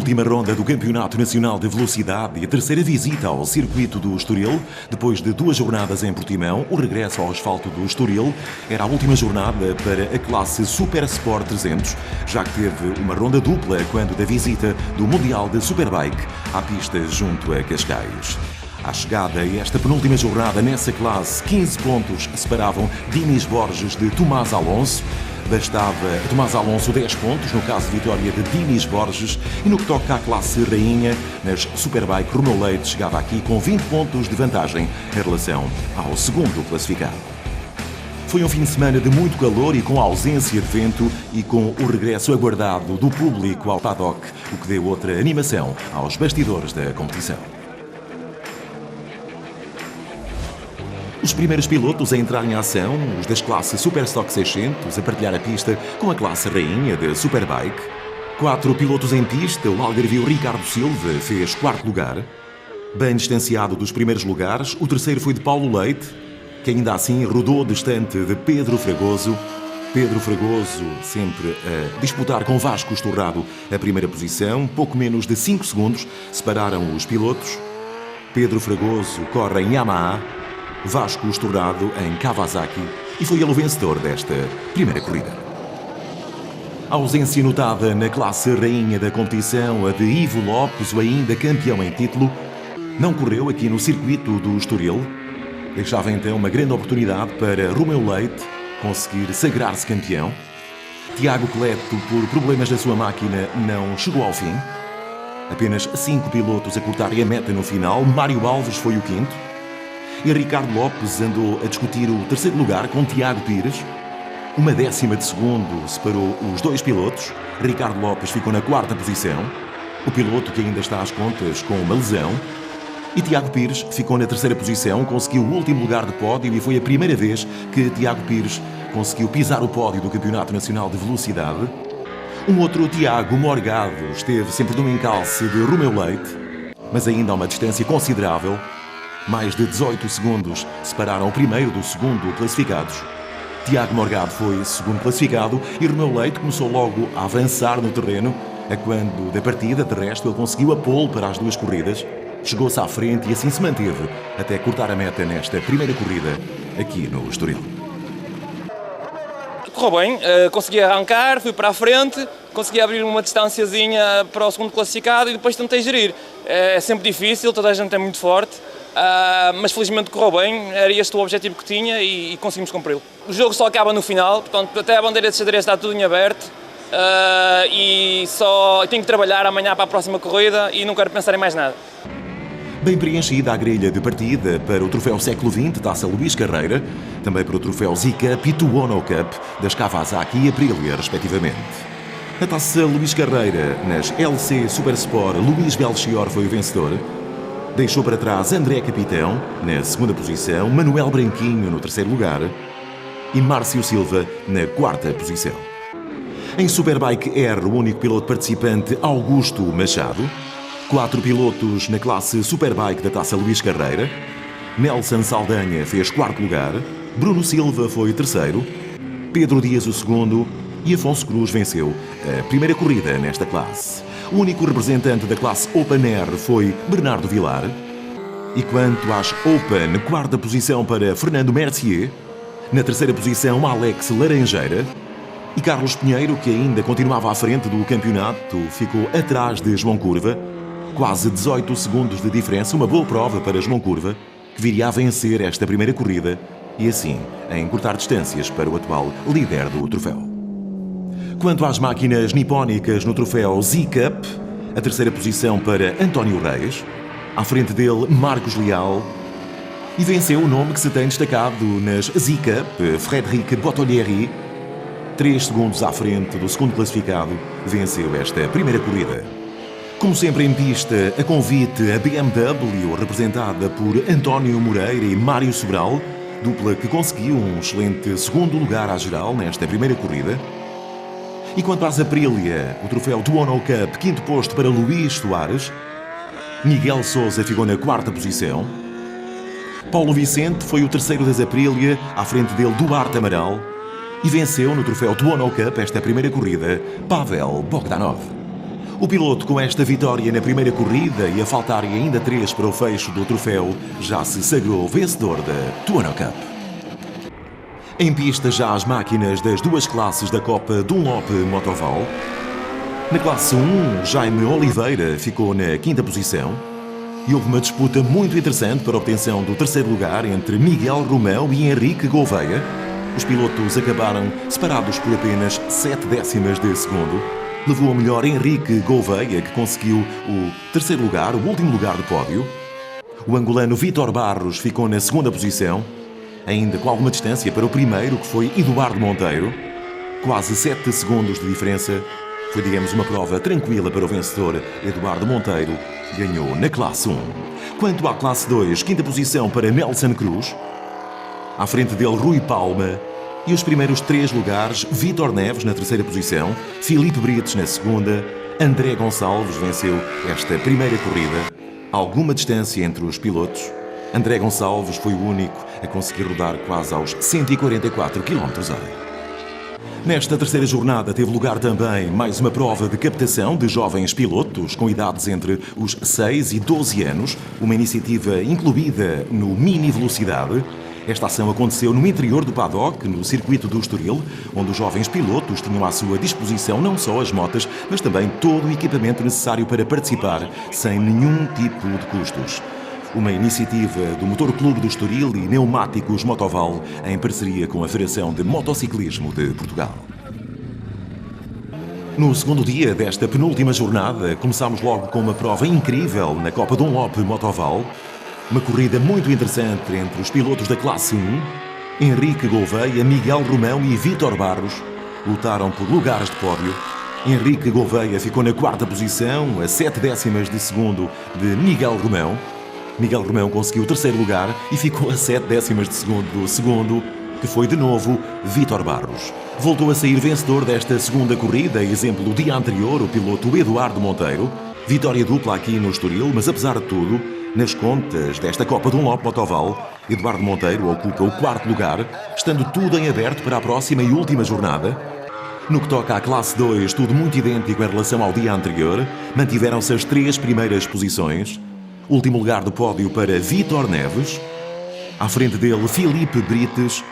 última ronda do Campeonato Nacional de Velocidade e a terceira visita ao circuito do Estoril. Depois de 2 jornadas em Portimão, o regresso ao asfalto do Estoril era a última jornada para a classe Super Sport 300, já que teve uma ronda dupla quando da visita do Mundial de Superbike à pista junto a Cascais. À chegada a esta penúltima jornada nessa classe, 15 pontos separavam Dinis Borges de Tomás Alonso. Bastava a Tomás Alonso 10 pontos, no caso de vitória de Dinis Borges, e no que toca à classe rainha, nas Superbike, Romeu Leite chegava aqui com 20 pontos de vantagem em relação ao segundo classificado. Foi um fim de semana de muito calor e com ausência de vento e com o regresso aguardado do público ao paddock, o que deu outra animação aos bastidores da competição. Os primeiros pilotos a entrar em ação, os das classes Superstock 600, a partilhar a pista com a classe rainha de Superbike. 4 pilotos em pista, o algarvio Ricardo Silva fez 4º lugar. Bem distanciado dos primeiros lugares, o terceiro foi de Paulo Leite, que ainda assim rodou distante de Pedro Fragoso. Pedro Fragoso sempre a disputar com Vasco Estorrado a primeira posição, pouco menos de 5 segundos separaram os pilotos. Pedro Fragoso corre em Yamaha, Vasco Estorrado em Kawasaki, e foi ele o vencedor desta primeira corrida. A ausência notada na classe rainha da competição, a de Ivo Lopes, o ainda campeão em título, não correu aqui no circuito do Estoril. Deixava então uma grande oportunidade para Romeu Leite conseguir sagrar-se campeão. Tiago Cleto, por problemas da sua máquina, não chegou ao fim. Apenas 5 pilotos a cortarem a meta no final. Mário Alves foi o 5º. E Ricardo Lopes andou a discutir o 3º lugar com Tiago Pires. 1/10 de segundo separou os 2 pilotos. Ricardo Lopes ficou na 4ª posição, o piloto que ainda está às contas com uma lesão. E Tiago Pires ficou na 3ª posição, conseguiu o último lugar de pódio e foi a primeira vez que Tiago Pires conseguiu pisar o pódio do Campeonato Nacional de Velocidade. Um outro Tiago Morgado esteve sempre no encalce de Romeu Leite, mas ainda a uma distância considerável. Mais de 18 segundos separaram o primeiro do segundo classificados. Tiago Morgado foi segundo classificado e Romeu Leite começou logo a avançar no terreno, a quando da partida, de resto, ele conseguiu a pole para as 2 corridas, chegou-se à frente e assim se manteve até cortar a meta nesta primeira corrida aqui no Estoril. Correu bem, consegui arrancar, fui para a frente, consegui abrir uma distanciazinha para o segundo classificado e depois tentei gerir. É sempre difícil, toda a gente é muito forte. Mas felizmente correu bem, era este o objetivo que tinha e conseguimos cumpri-lo. O jogo só acaba no final, portanto até a bandeira de xadrez está tudo em aberto e só tenho que trabalhar amanhã para a próxima corrida e não quero pensar em mais nada. Bem preenchida a grelha de partida para o troféu Século XX, Taça Luís Carreira, também para o troféu Z-Cup e Tuono Cup das Kawasaki e Aprilia, respectivamente. A Taça Luís Carreira nas LC Supersport, Luís Belchior foi o vencedor. Deixou para trás André Capitão, na 2ª posição, Manuel Branquinho no 3º lugar e Márcio Silva na 4ª posição. Em Superbike R, o único piloto participante, Augusto Machado. 4 pilotos na classe Superbike da Taça Luís Carreira. Nelson Saldanha fez 4º lugar, Bruno Silva foi 3º, Pedro Dias o 2º e Afonso Cruz venceu a primeira corrida nesta classe. O único representante da classe Open R foi Bernardo Vilar. E quanto às Open, 4ª posição para Fernando Mercier. Na 3ª posição, Alex Laranjeira. E Carlos Pinheiro, que ainda continuava à frente do campeonato, ficou atrás de João Curva. Quase 18 segundos de diferença, uma boa prova para João Curva, que viria a vencer esta primeira corrida e assim a encurtar distâncias para o atual líder do troféu. Quanto às máquinas nipónicas no troféu Z-Cup, a 3ª posição para António Reis, à frente dele Marcos Leal, e venceu o nome que se tem destacado nas Z-Cup, Frédéric Bottolieri, 3 segundos à frente do segundo classificado, venceu esta primeira corrida. Como sempre em pista, a convite a BMW, representada por António Moreira e Mário Sobral, dupla que conseguiu um excelente 2º lugar à geral nesta primeira corrida. E quanto às Aprilia, o troféu Tuono Cup, 5º posto para Luís Soares. Miguel Sousa ficou na 4ª posição. Paulo Vicente foi o 3º das Aprilia, à frente dele Duarte Amaral. E venceu no troféu Tuono Cup esta primeira corrida, Pavel Bogdanov. O piloto, com esta vitória na primeira corrida e a faltarem ainda 3 para o fecho do troféu, já se sagrou vencedor da Tuono Cup. Em pista já as máquinas das duas classes da Copa Dunlop Motoval. Na classe 1, Jaime Oliveira ficou na 5ª posição e houve uma disputa muito interessante para a obtenção do 3º lugar entre Miguel Romão e Henrique Gouveia. Os pilotos acabaram separados por apenas 7 décimas de segundo. Levou a melhor Henrique Gouveia, que conseguiu o 3º lugar, o último lugar do pódio. O angolano Vítor Barros ficou na 2ª posição, ainda com alguma distância para o primeiro, que foi Eduardo Monteiro. Quase 7 segundos de diferença. Foi, digamos, uma prova tranquila para o vencedor. Eduardo Monteiro ganhou na classe 1. Quanto à classe 2, 5ª posição para Nelson Cruz. À frente dele, Rui Palma. E os primeiros 3 lugares, Vítor Neves na 3ª posição, Filipe Brites na 2ª, André Gonçalves venceu esta primeira corrida. Alguma distância entre os pilotos. André Gonçalves foi o único a conseguir rodar quase aos 144 km/h. Nesta terceira jornada teve lugar também mais uma prova de captação de jovens pilotos com idades entre os 6 e 12 anos, uma iniciativa incluída no Mini Velocidade. Esta ação aconteceu no interior do paddock, no circuito do Estoril, onde os jovens pilotos tinham à sua disposição não só as motas, mas também todo o equipamento necessário para participar, sem nenhum tipo de custos. Uma iniciativa do Motor Clube do Estoril e Pneumáticos Motoval, em parceria com a Federação de Motociclismo de Portugal. No segundo dia desta penúltima jornada, começámos logo com uma prova incrível na Copa Dunlop Motoval. Uma corrida muito interessante entre os pilotos da classe 1. Henrique Gouveia, Miguel Romão e Vítor Barros lutaram por lugares de pódio. Henrique Gouveia ficou na 4ª posição, a 7 décimas de segundo de Miguel Romão. Miguel Romão conseguiu o 3º lugar e ficou a 7 décimas de segundo do segundo, que foi de novo Vítor Barros. Voltou a sair vencedor desta segunda corrida, exemplo do dia anterior, o piloto Eduardo Monteiro. Vitória dupla aqui no Estoril, mas apesar de tudo, nas contas desta Copa Dunlop Motoval, Eduardo Monteiro ocupa o 4º lugar, estando tudo em aberto para a próxima e última jornada. No que toca à classe 2, tudo muito idêntico em relação ao dia anterior, mantiveram-se as 3 primeiras posições. Último lugar do pódio para Vítor Neves, à frente dele Filipe Brites,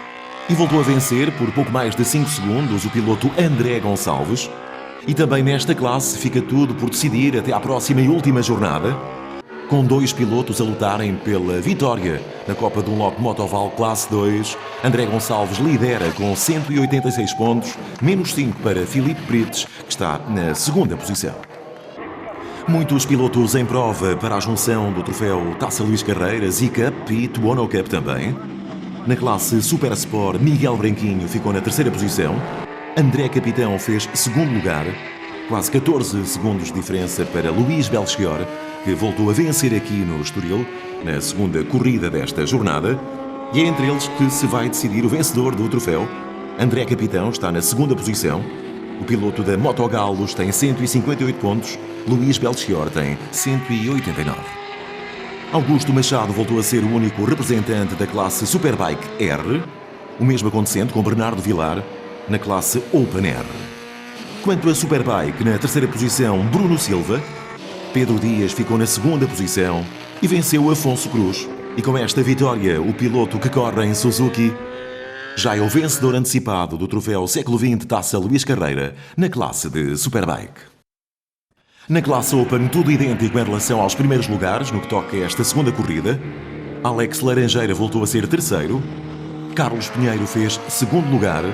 e voltou a vencer por pouco mais de 5 segundos o piloto André Gonçalves. E também nesta classe fica tudo por decidir até à próxima e última jornada, com 2 pilotos a lutarem pela vitória na Copa Dunlop Motoval Classe 2. André Gonçalves lidera com 186 pontos, menos 5 para Filipe Brites, que está na 2ª posição. Muitos pilotos em prova para a junção do troféu Taça Luís Carreiras, E-Cup e Tuono Cup também. Na classe Super Sport, Miguel Branquinho ficou na 3ª posição. André Capitão fez 2º lugar, quase 14 segundos de diferença para Luís Belchior, que voltou a vencer aqui no Estoril, na 2ª corrida desta jornada. E é entre eles que se vai decidir o vencedor do troféu. André Capitão está na 2ª posição. O piloto da Motogalos tem 158 pontos, Luís Belchior tem 189. Augusto Machado voltou a ser o único representante da classe Superbike R, o mesmo acontecendo com Bernardo Vilar na classe Open R. Quanto a Superbike, na 3ª posição, Bruno Silva. Pedro Dias ficou na 2ª posição e venceu Afonso Cruz. E com esta vitória, o piloto que corre em Suzuki já é o vencedor antecipado do troféu Século XX Taça Luís Carreira na classe de Superbike. Na classe Open, tudo idêntico em relação aos primeiros lugares no que toca a esta segunda corrida. Alex Laranjeira voltou a ser 3º, Carlos Pinheiro fez 2º lugar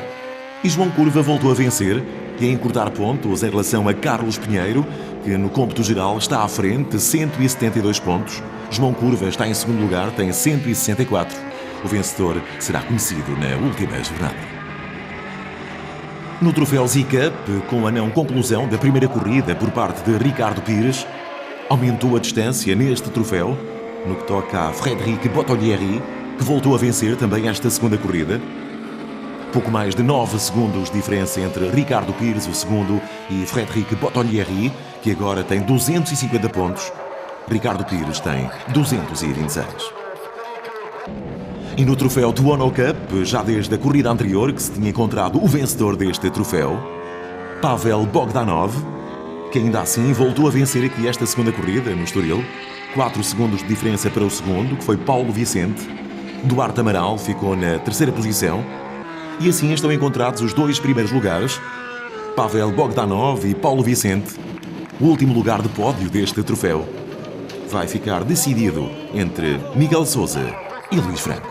e João Curva voltou a vencer e a encurtar pontos em relação a Carlos Pinheiro, que no cômputo geral está à frente, 172 pontos. João Curva está em 2º lugar, tem 164. O vencedor será conhecido na última jornada. No troféu Z-Cup, com a não conclusão da primeira corrida por parte de Ricardo Pires, aumentou a distância neste troféu, no que toca a Frédéric Bottolieri, que voltou a vencer também esta segunda corrida. Pouco mais de 9 segundos de diferença entre Ricardo Pires, o segundo, e Frédéric Bottolieri, que agora tem 250 pontos. Ricardo Pires tem 226. E no troféu Tuono Cup, já desde a corrida anterior que se tinha encontrado o vencedor deste troféu, Pavel Bogdanov, que ainda assim voltou a vencer aqui esta segunda corrida no Estoril. 4 segundos de diferença para o segundo, que foi Paulo Vicente. Duarte Amaral ficou na terceira posição. E assim estão encontrados os 2 primeiros lugares, Pavel Bogdanov e Paulo Vicente. O último lugar de pódio deste troféu vai ficar decidido entre Miguel Sousa e Luís Franco.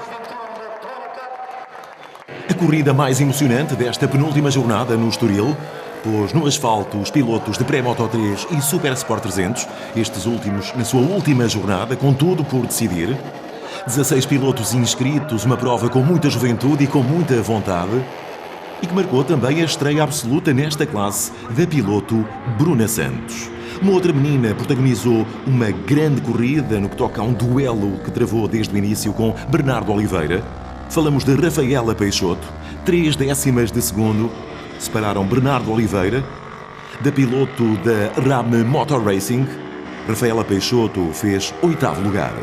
A corrida mais emocionante desta penúltima jornada no Estoril pôs no asfalto os pilotos de Pré-Moto 3 e Super Sport 300, estes últimos na sua última jornada, com tudo por decidir. 16 pilotos inscritos, uma prova com muita juventude e com muita vontade, e que marcou também a estreia absoluta nesta classe da piloto Bruna Santos. Uma outra menina protagonizou uma grande corrida no que toca a um duelo que travou desde o início com Bernardo Oliveira. Falamos de Rafaela Peixoto. 3 décimas de segundo separaram Bernardo Oliveira da piloto da RAM Motor Racing. Rafaela Peixoto fez 8º lugar.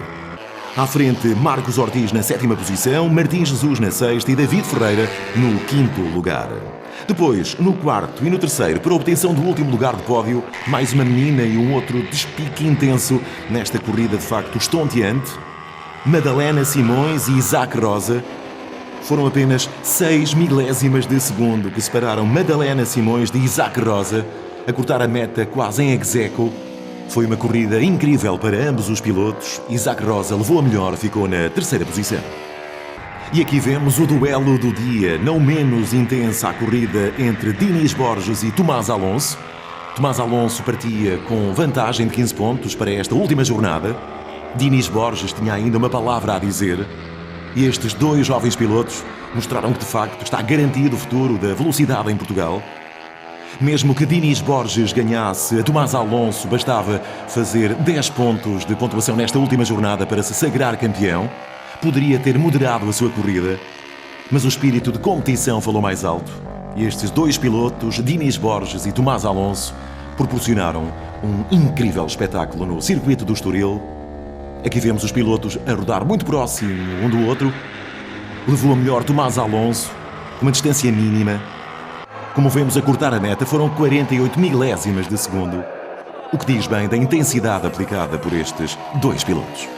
À frente, Marcos Ortiz na 7ª posição, Martim Jesus na 6ª e David Ferreira no 5º lugar. Depois, no 4º e no 3º, para a obtenção do último lugar de pódio, mais uma menina e um outro despique intenso nesta corrida de facto estonteante. Madalena Simões e Isaac Rosa. Foram apenas 6 milésimas de segundo que separaram Madalena Simões de Isaac Rosa, a cortar a meta quase em ex-aequo. Foi uma corrida incrível para ambos os pilotos. Isaac Rosa levou a melhor, ficou na 3ª posição. E aqui vemos o duelo do dia, não menos intensa a corrida entre Dinis Borges e Tomás Alonso. Tomás Alonso partia com vantagem de 15 pontos para esta última jornada. Dinis Borges tinha ainda uma palavra a dizer. E estes 2 jovens pilotos mostraram que de facto está garantido o futuro da velocidade em Portugal. Mesmo que Dinis Borges ganhasse, a Tomás Alonso bastava fazer 10 pontos de pontuação nesta última jornada para se sagrar campeão. Poderia ter moderado a sua corrida, mas o espírito de competição falou mais alto. E estes 2 pilotos, Dinis Borges e Tomás Alonso, proporcionaram um incrível espetáculo no circuito do Estoril. Aqui vemos os pilotos a rodar muito próximo um do outro. Levou a melhor Tomás Alonso, uma distância mínima. Como vemos a cortar a meta, foram 48 milésimas de segundo, o que diz bem da intensidade aplicada por estes 2 pilotos.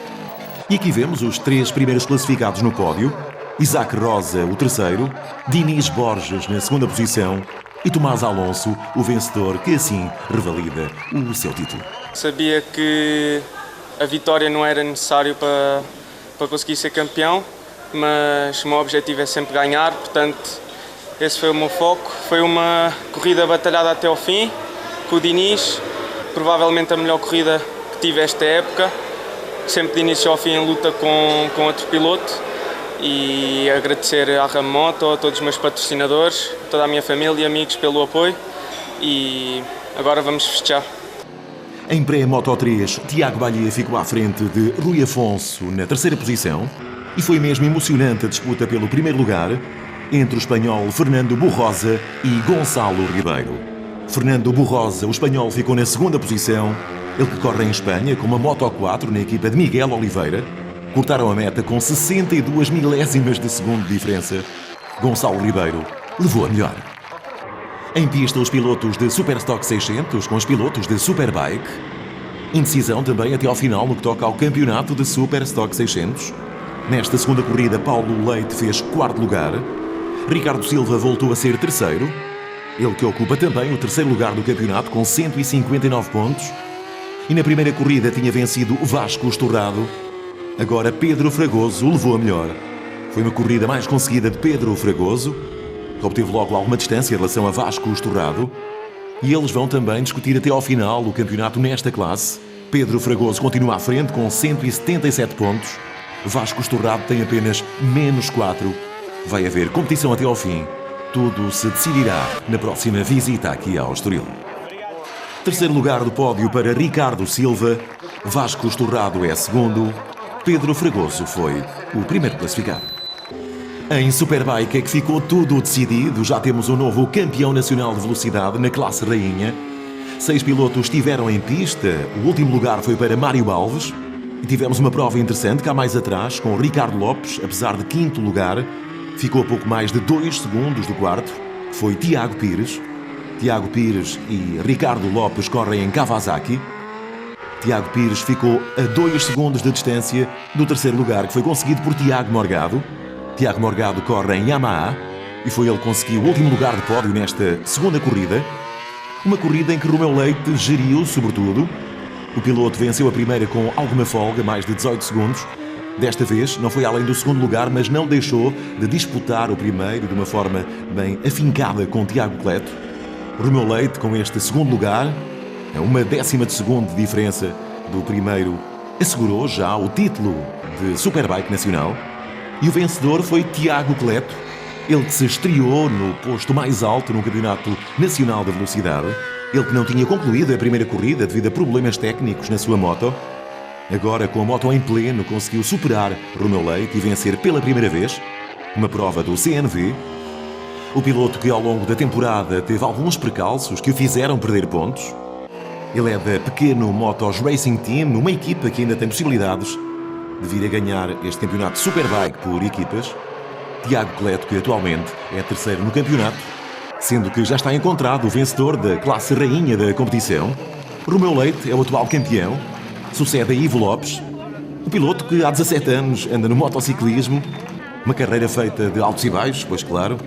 E aqui vemos os 3 primeiros classificados no pódio. Isaac Rosa, o 3º, Dinis Borges na 2ª posição e Tomás Alonso, o vencedor, que assim revalida o seu título. Sabia que a vitória não era necessário para conseguir ser campeão, mas o meu objetivo é sempre ganhar, portanto esse foi o meu foco. Foi uma corrida batalhada até ao fim, com o Dinis, provavelmente a melhor corrida que tive esta época, sempre de início ao fim em luta com outro piloto, e agradecer à RAM Moto, a todos os meus patrocinadores, toda a minha família e amigos pelo apoio, e agora vamos festejar. Em pré-Moto 3, Tiago Balha ficou à frente de Rui Afonso na 3ª posição e foi mesmo emocionante a disputa pelo 1º lugar entre o espanhol Fernando Burrosa e Gonçalo Ribeiro. Fernando Burrosa, o espanhol, ficou na 2ª posição, ele que corre em Espanha com uma Moto 4 na equipa de Miguel Oliveira. Cortaram a meta com 62 milésimas de segundo de diferença. Gonçalo Ribeiro levou a melhor. Em pista, os pilotos de Superstock 600 com os pilotos de Superbike. Indecisão também até ao final no que toca ao campeonato de Superstock 600. Nesta segunda corrida, Paulo Leite fez 4º lugar. Ricardo Silva voltou a ser 3º. Ele que ocupa também o 3º lugar do campeonato com 159 pontos. E na primeira corrida tinha vencido Vasco Estorrado. Agora Pedro Fragoso levou a melhor. Foi uma corrida mais conseguida de Pedro Fragoso, que obteve logo alguma distância em relação a Vasco Estorrado. E eles vão também discutir até ao final o campeonato nesta classe. Pedro Fragoso continua à frente com 177 pontos. Vasco Estorrado tem apenas -4. Vai haver competição até ao fim. Tudo se decidirá na próxima visita aqui ao Estoril. 3º lugar do pódio para Ricardo Silva. Vasco Estorrado é 2º. Pedro Fragoso foi o 1º classificado. Em Superbike é que ficou tudo decidido. Já temos um novo campeão nacional de velocidade na classe rainha. 6 pilotos estiveram em pista. O último lugar foi para Mário Alves. E tivemos uma prova interessante cá mais atrás com Ricardo Lopes, apesar de 5º lugar. Ficou a pouco mais de 2 segundos do 4º. Foi Tiago Pires. Tiago Pires e Ricardo Lopes correm em Kawasaki. Tiago Pires ficou a 2 segundos de distância do terceiro lugar, que foi conseguido por Tiago Morgado. Tiago Morgado corre em Yamaha e foi ele que conseguiu o último lugar de pódio nesta segunda corrida. Uma corrida em que Romeu Leite geriu, sobretudo. O piloto venceu a primeira com alguma folga, mais de 18 segundos. Desta vez não foi além do segundo lugar, mas não deixou de disputar o primeiro de uma forma bem afincada com Tiago Cleto. Romeu Leite, com este segundo lugar, a 1/10 de segundo de diferença do primeiro, assegurou já o título de Superbike nacional. E o vencedor foi Tiago Cleto, ele que se estreou no posto mais alto no Campeonato Nacional de Velocidade. Ele que não tinha concluído a primeira corrida devido a problemas técnicos na sua moto. Agora, com a moto em pleno, conseguiu superar Romeu Leite e vencer pela primeira vez uma prova do CNV. O piloto que ao longo da temporada teve alguns percalços que o fizeram perder pontos. Ele é da Pequeno Motos Racing Team, uma equipa que ainda tem possibilidades de vir a ganhar este campeonato Superbike por equipas. Tiago Cleto, que atualmente é terceiro no campeonato, sendo que já está encontrado o vencedor da classe rainha da competição. Romeu Leite é o atual campeão, sucede a Ivo Lopes, o piloto que há 17 anos anda no motociclismo, uma carreira feita de altos e baixos, pois claro,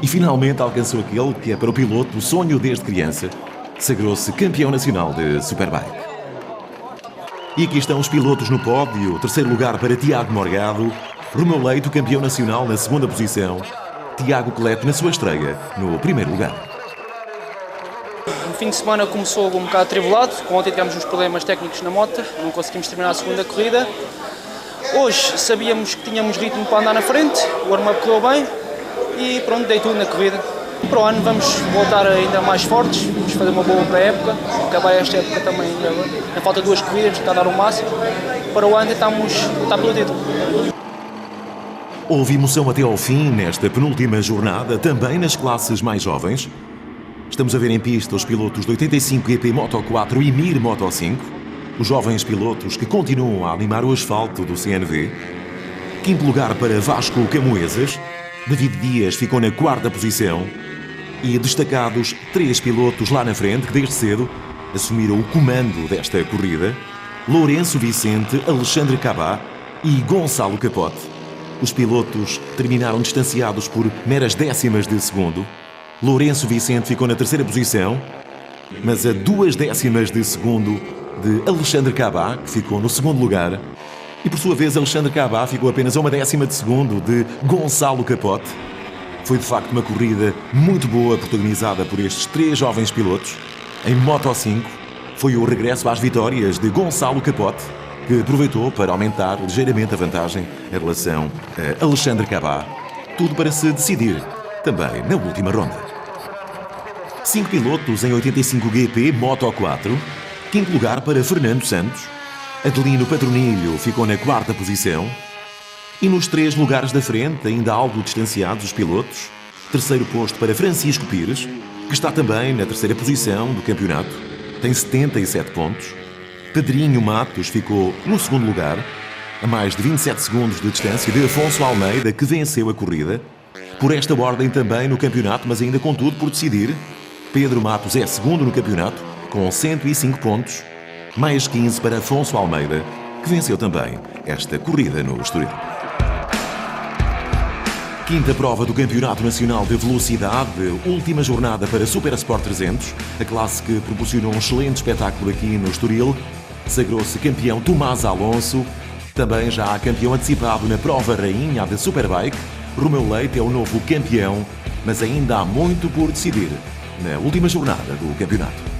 e finalmente alcançou aquele que é para o piloto o sonho desde criança, sagrou-se campeão nacional de Superbike. E aqui estão os pilotos no pódio, terceiro lugar para Tiago Morgado, Romeu Leite, o campeão nacional, na segunda posição, Tiago Cleto na sua estreia, no primeiro lugar. O fim de semana começou um bocado atribulado, ontem tivemos uns problemas técnicos na moto, não conseguimos terminar a segunda corrida. Hoje sabíamos que tínhamos ritmo para andar na frente, o warm-up correu bem e pronto, dei tudo na corrida. Para o ano vamos voltar ainda mais fortes, vamos fazer uma boa pré-época, acabar esta época também, na falta de 2 corridas, tentar dar o máximo. Para o ano tentamos lutar pelo título. Houve emoção até ao fim nesta penúltima jornada, também nas classes mais jovens. Estamos a ver em pista os pilotos do 85 GP Moto 4 e Mir Moto 5, os jovens pilotos que continuam a animar o asfalto do CNV. Quinto lugar para Vasco Camoesas, David Dias ficou na 4ª posição e destacados 3 pilotos lá na frente que desde cedo assumiram o comando desta corrida: Lourenço Vicente, Alexandre Cabá e Gonçalo Capote. Os pilotos terminaram distanciados por meras décimas de segundo. Lourenço Vicente ficou na 3ª posição, mas a 2 décimas de segundo de Alexandre Cabá, que ficou no 2º lugar. E por sua vez Alexandre Cabá ficou apenas a 1 décima de segundo de Gonçalo Capote. Foi de facto uma corrida muito boa, protagonizada por estes 3 jovens pilotos. Em Moto 5 foi o regresso às vitórias de Gonçalo Capote, que aproveitou para aumentar ligeiramente a vantagem em relação a Alexandre Cabá. Tudo para se decidir também na última ronda. 5 pilotos em 85 GP Moto 4. Quinto lugar para Fernando Santos. Adelino Patronilho ficou na 4ª posição. E nos 3 lugares da frente, ainda algo distanciados os pilotos, terceiro posto para Francisco Pires, que está também na 3ª posição do campeonato, tem 77 pontos. Pedrinho Matos ficou no 2º lugar, a mais de 27 segundos de distância de Afonso Almeida, que venceu a corrida. Por esta ordem também no campeonato, mas ainda contudo por decidir, Pedro Matos é segundo no campeonato, com 105 pontos, mais 15 para Afonso Almeida, que venceu também esta corrida no Estoril. Quinta prova do Campeonato Nacional de Velocidade, última jornada para Super Sport 300, a classe que proporcionou um excelente espetáculo aqui no Estoril. Sagrou-se campeão Tomás Alonso, também já há campeão antecipado na prova rainha da Superbike. Romeu Leite é o novo campeão, mas ainda há muito por decidir na última jornada do campeonato.